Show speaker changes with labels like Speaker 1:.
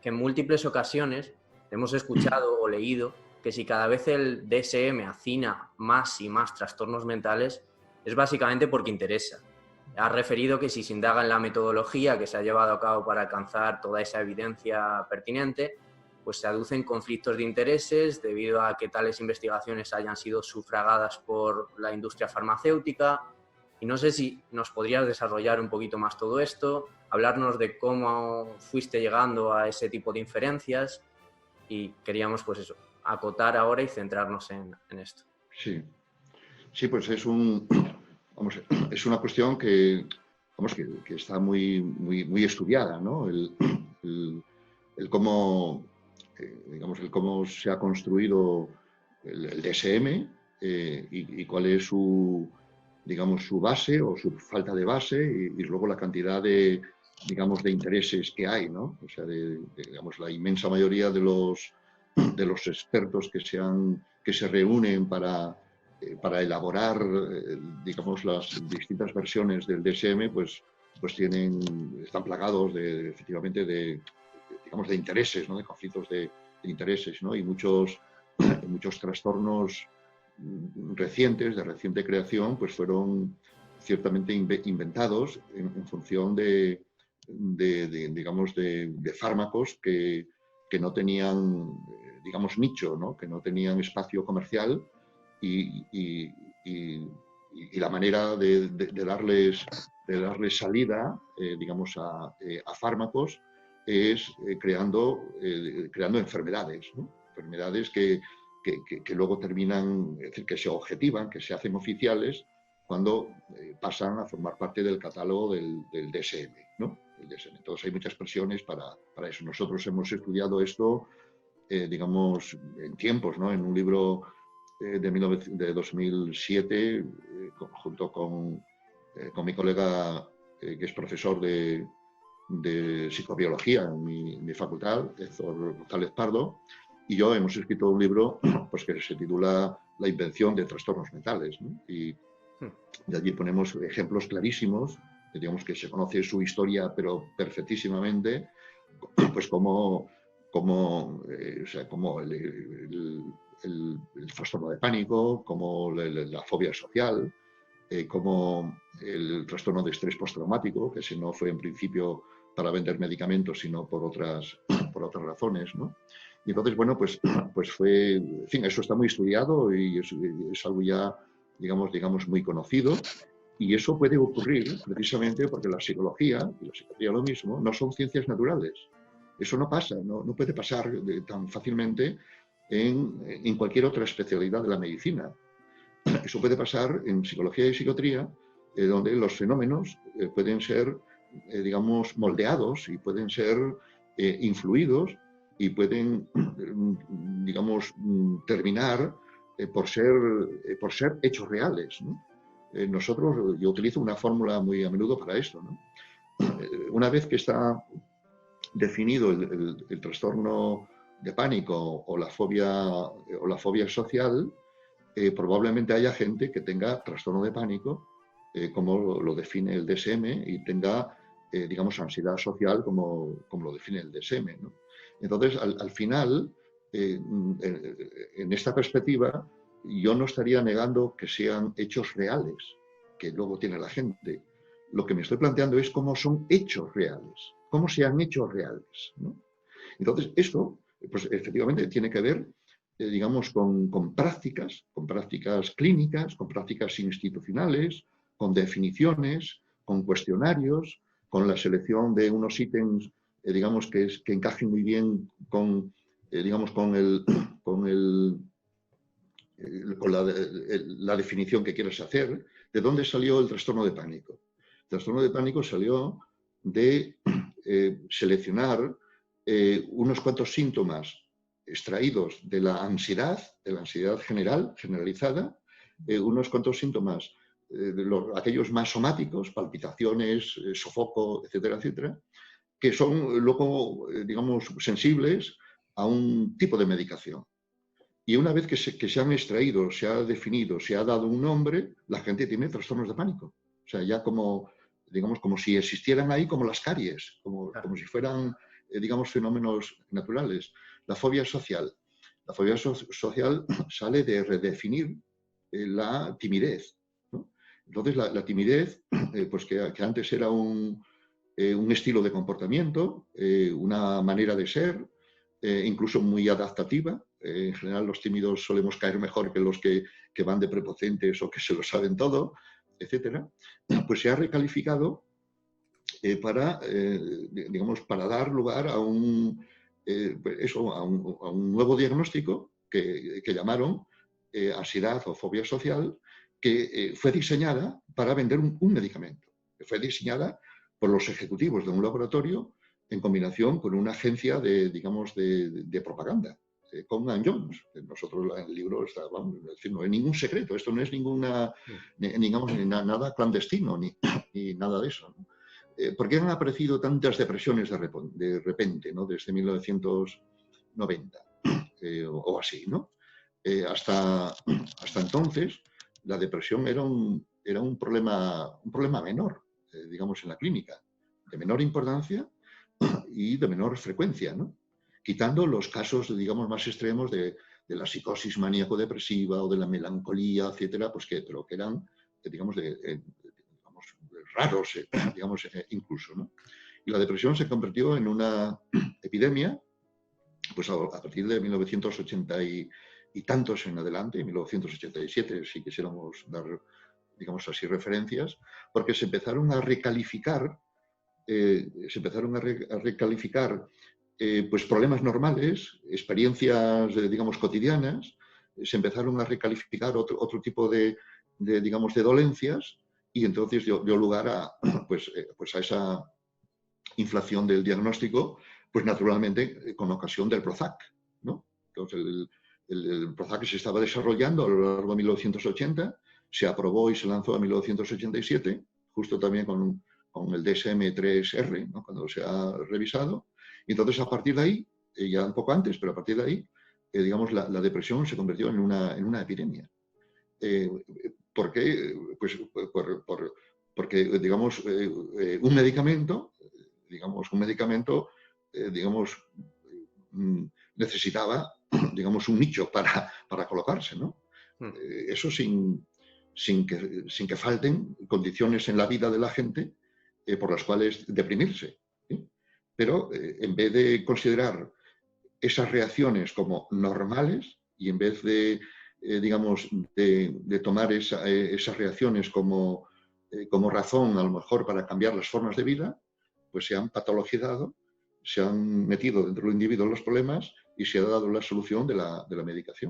Speaker 1: que en múltiples ocasiones hemos escuchado o leído que si cada vez el DSM hacina más y más trastornos mentales, es básicamente porque interesa. Has referido que si se indaga en la metodología que se ha llevado a cabo para alcanzar toda esa evidencia pertinente, pues se aducen conflictos de intereses debido a que tales investigaciones hayan sido sufragadas por la industria farmacéutica. Y no sé si nos podrías desarrollar un poquito más todo esto, hablarnos de cómo fuiste llegando a ese tipo de inferencias, y queríamos, pues eso, acotar ahora y centrarnos en esto.
Speaker 2: Sí, sí, pues vamos, es una cuestión que, vamos, que está muy estudiada, ¿no? El cómo, digamos, el cómo se ha construido el DSM y cuál es su, digamos, su base o su falta de base y luego la cantidad de, digamos, de intereses que hay, ¿no? O sea, digamos, la inmensa mayoría de los expertos que se reúnen para elaborar, digamos, las distintas versiones del DSM, pues están plagados efectivamente, digamos, de intereses, ¿no? De conflictos de intereses, ¿no? Y muchos trastornos recientes, de reciente creación, pues fueron ciertamente inventados en función digamos, de fármacos que no tenían, digamos, nicho, ¿no? Que no tenían espacio comercial y la manera de darles salida, digamos, a fármacos es creando enfermedades, ¿no? Enfermedades que luego terminan, es decir, que se objetivan, que se hacen oficiales cuando pasan a formar parte del catálogo del DSM, ¿no? El DSM. Entonces hay muchas presiones para eso. Nosotros hemos estudiado esto, digamos, en tiempos, ¿no? En un libro de 2007, junto con mi colega, que es profesor de psicobiología en mi facultad, Héctor González Pardo, y yo hemos escrito un libro pues, que se titula La invención de trastornos mentales, ¿no? Y de allí ponemos ejemplos clarísimos, digamos que se conoce su historia, pero perfectísimamente, pues como o sea, como el trastorno de pánico, como la fobia social, como el trastorno de estrés postraumático, que ese no fue en principio para vender medicamentos, sino por otras razones, ¿no? Y entonces, bueno, pues fue, en fin, eso está muy estudiado y es algo ya, digamos, muy conocido. Y eso puede ocurrir precisamente porque la psicología y la psiquiatría lo mismo no son ciencias naturales. Eso no pasa, no puede pasar tan fácilmente en cualquier otra especialidad de la medicina. Eso puede pasar en psicología y psiquiatría, donde los fenómenos pueden ser, digamos, moldeados y pueden ser influidos y pueden, digamos, terminar por ser hechos reales, ¿no? Yo utilizo una fórmula muy a menudo para esto, ¿no? Una vez que está definido el trastorno de pánico o la fobia social, probablemente haya gente que tenga trastorno de pánico, como lo define el DSM, y tenga, digamos, ansiedad social, como lo define el DSM, ¿no? Entonces, al final, en esta perspectiva, yo no estaría negando que sean hechos reales, que luego tiene la gente. Lo que me estoy planteando es cómo son hechos reales, cómo se han hecho reales, ¿no? Entonces, esto, pues efectivamente, tiene que ver, digamos, con prácticas clínicas, con prácticas institucionales, con definiciones, con cuestionarios, con la selección de unos ítems, digamos, que encajen muy bien digamos, con la definición que quieres hacer. ¿De dónde salió el trastorno de pánico? El trastorno de pánico salió de seleccionar unos cuantos síntomas extraídos de la ansiedad generalizada, unos cuantos síntomas, aquellos más somáticos, palpitaciones, sofoco, etcétera, etcétera, que son luego, digamos, sensibles a un tipo de medicación. Y una vez que se han extraído, se ha definido, se ha dado un nombre, la gente tiene trastornos de pánico. O sea, ya como, digamos, como si existieran ahí como las caries, como si fueran, digamos, fenómenos naturales. La fobia social. La fobia social sale de redefinir la timidez, ¿no? Entonces, la timidez, pues que antes era un estilo de comportamiento, una manera de ser, incluso muy adaptativa. En general, los tímidos solemos caer mejor que los que van de prepotentes o que se lo saben todo, etcétera. Pues se ha recalificado para, digamos, para dar lugar a a un nuevo diagnóstico que llamaron ansiedad o fobia social, que fue diseñada para vender un medicamento. Fue diseñada por los ejecutivos de un laboratorio en combinación con una agencia digamos, de propaganda, Coleman Jones. Nosotros en el libro está, vamos, decir, no hay ningún secreto, esto no es digamos, nada clandestino ni nada de eso, ¿no? ¿Por qué han aparecido tantas depresiones de repente, ¿no? Desde 1990 o así, ¿no? Hasta entonces, la depresión era un problema menor, digamos, en la clínica, de menor importancia y de menor frecuencia, ¿no? Quitando los casos, digamos, más extremos de la psicosis maníaco-depresiva o de la melancolía, etcétera, pues pero que eran, digamos, raros, digamos, incluso, ¿no? Y la depresión se convirtió en una epidemia, pues a partir de 1980 y tantos en adelante, en 1987, si quisiéramos dar, digamos así, referencias, porque se empezaron a recalificar, pues problemas normales, experiencias, digamos, cotidianas, se empezaron a recalificar otro tipo digamos, de dolencias, y entonces dio lugar a, pues a esa inflación del diagnóstico, pues naturalmente con ocasión del Prozac, ¿no? Entonces el Prozac se estaba desarrollando a lo largo de 1980, se aprobó y se lanzó en 1987, justo también con el DSM-3R, ¿no? Cuando se ha revisado. Y entonces a partir de ahí, ya un poco antes, pero a partir de ahí, digamos, la depresión se convirtió en una epidemia. ¿Por qué? Pues porque, digamos, un medicamento, necesitaba, digamos, un nicho para colocarse, ¿no? Eso sin que falten condiciones en la vida de la gente por las cuales deprimirse, ¿sí? Pero en vez de considerar esas reacciones como normales y en vez de, digamos, de tomar esas reacciones como razón, a lo mejor, para cambiar las formas de vida, pues se han patologizado, se han metido dentro del individuo los problemas y se ha dado la solución de la medicación.